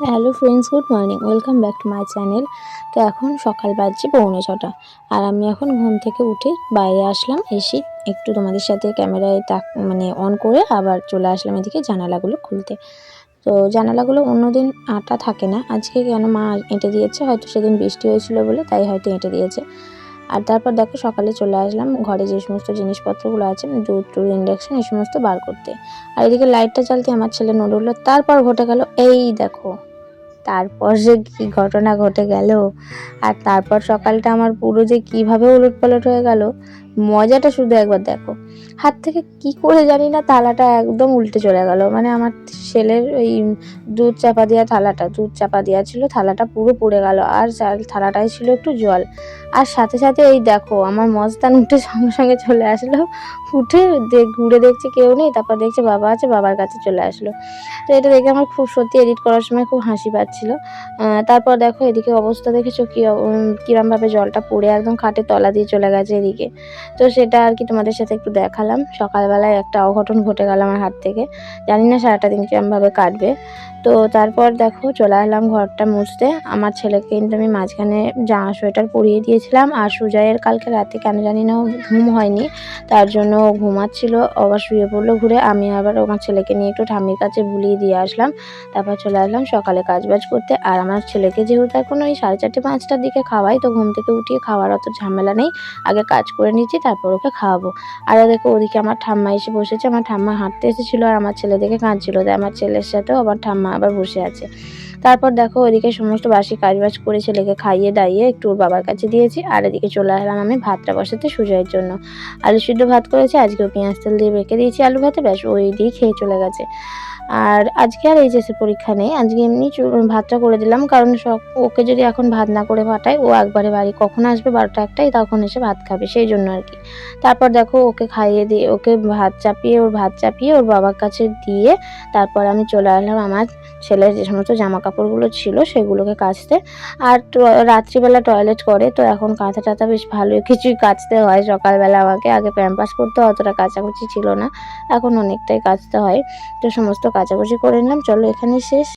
Hello friends, good morning, welcome back to my channel. তো এখন সকাল বাজছে 6:45 আর আমি এখন ঘুম থেকে উঠে বাইরে আসলাম। এসে একটু তোমাদের সাথে ক্যামেরায় অন করে আবার চলে আসলাম এদিকে জানালাগুলো খুলতে। তো জানালাগুলো অন্যদিন আটা থাকে না, আজকে কেন মা এঁটে দিয়েছে, হয়তো সেদিন বৃষ্টি হয়েছিল বলে তাই হয়তো এঁটে দিয়েছে। আর তারপর দেখো সকালে চলে আসলাম ঘরে যে সমস্ত জিনিসপত্রগুলো আছে, দুধ টুধ ইন্ডাকশন এই সমস্ত বার করতে। আর এদিকে লাইটটা জ্বালতে আমার ছেলে নড়লো। তারপর ঘটে গেল এই দেখো, তারপর যে কি ঘটনা ঘটে গেল। আর তারপর সকালটা আমার পুরো যে কিভাবে উলটপালট হয়ে গেল, মজাটা শুধু একবার দেখো। হাত থেকে কি করে জানি না থালাটা একদম উল্টে চলে গেল। মানে আমার ছেলের ওই দুধ চাপা দেওয়া ছিল, থালাটা পুরো পড়ে গেল। আর থালাটায় ছিল একটু জল। আর সাথে সাথে এই দেখো আমার মস্তান উঠে সঙ্গে সঙ্গে চলে আসলো। উঠে ঘুরে দেখছে কেউ নেই, তারপর দেখছে বাবা আছে, বাবার কাছে চলে আসলো। তো এটা দেখে আমার খুব সত্যি এডিট করার সময় খুব হাসি পাচ্ছিল। তারপর দেখো এদিকে অবস্থা দেখেছো কিরমভাবে জলটা পড়ে একদম খাটের তলা দিয়ে চলে গেছে এদিকে। তো সেটা আর কি তোমাদের সাথে একটু দেখালাম। সকালবেলায় একটা অঘটন ঘটে গেল আমার হাত থেকে, জানি না সারাটা দিন কিরমভাবে কাটবে। তো তারপর দেখো চলে আসলাম ঘরটা মুছতে। আমার ছেলেকে কিন্তু আমি মাঝখানে সোয়েটার পরিয়ে দিয়েছিলাম। আর সুজয়ের কালকে রাতে কেন জানি না ঘুম হয়নি, তার জন্য ও ঘুমাচ্ছিল, আবার শুয়ে পড়লো ঘুরে। আমি আবার আমার ছেলেকে নিয়ে একটু ঠাম্মির কাছে ভুলিয়ে দিয়ে আসলাম। তারপর চলে আসলাম সকালে কাজবাজ করতে। আর আমার ছেলেকে যেহেতু এখন ওই 4:30-5টার দিকে খাওয়াই, তো ঘুম থেকে উঠিয়ে খাওয়ার অত ঝামেলা নেই, আগে কাজ করে নিচ্ছি তারপর ওকে খাওয়াবো। আর দেখো ওদিকে আমার ঠাম্মা এসে বসেছে। আমার ঠাম্মা হাঁটতে এসেছিলো আর আমার ছেলে দেখে কাঁদছিল, তাই আমার ছেলের সাথেও আমার ঠাম্মা আবার বসে আছে। তারপর দেখো ওইদিকে সমস্ত বাসি কাজবাজ করে ছেলেকে খাইয়ে দাইয়ে একটু ওর বাবার কাছে দিয়েছি। আর এদিকে চলে আসলাম আমি ভাতটা বসাতে সুজয়ের জন্য। আলু সিদ্ধ ভাত করেছে, আজকেও পেঁয়াজ তেল দিয়ে বেঁকে দিয়েছি আলু ভাতে, ব্যাস ওই দিয়ে খেয়ে চলে গেছে। আর আজকে আর এইচএসের পরীক্ষা নেই, আজকে এমনি ভাতটা করে দিলাম, কারণ ওকে যদি এখন ভাত না করে পাঠাই, ও একবারে বাড়ি কখন আসবে 12টা-1টায়, তখন এসে ভাত খাবে, সেই জন্য আর কি। তারপর দেখো ওকে খাইয়ে দিয়ে ওকে ভাত চাপিয়ে ওর বাবার কাছে দিয়ে তারপর আমি চলে আসলাম আমার ছেলের যে সমস্ত জামা কাপড়গুলো ছিল সেগুলোকে কাচতে। আর রাত্রিবেলা টয়লেট করে, তো এখন কাঁথা টাথা বেশ ভালোই কিছুই কাচতে হয় সকালবেলা আমাকে। আগে প্যাম্পাস করতে অতটা কাচাকুচি ছিল না, এখন অনেকটাই কাচতে হয়। তো সমস্ত কাচাকুচি করে নিলাম। চলো এখানেই শেষ।